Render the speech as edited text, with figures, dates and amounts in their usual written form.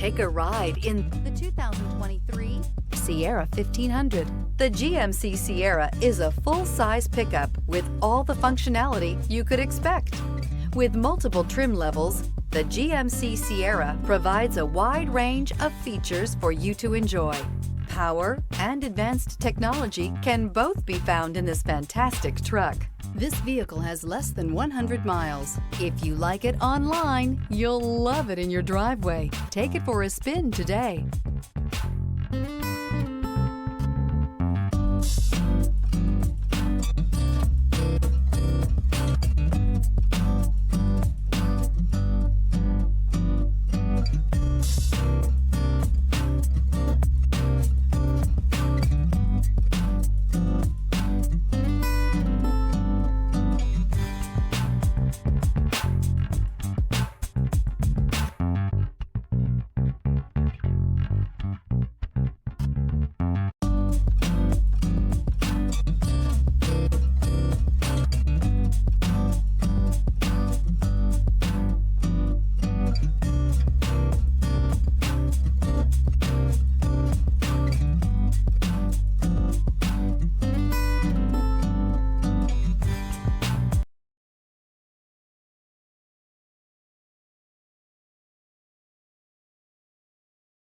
Take a ride in the 2023 Sierra 1500. The GMC Sierra is a full-size pickup with all the functionality you could expect. With multiple trim levels, the GMC Sierra provides a wide range of features for you to enjoy. Power and advanced technology can both be found in this fantastic truck. This vehicle has less than 100 miles. If you like it online, you'll love it in your driveway. Take it for a spin today.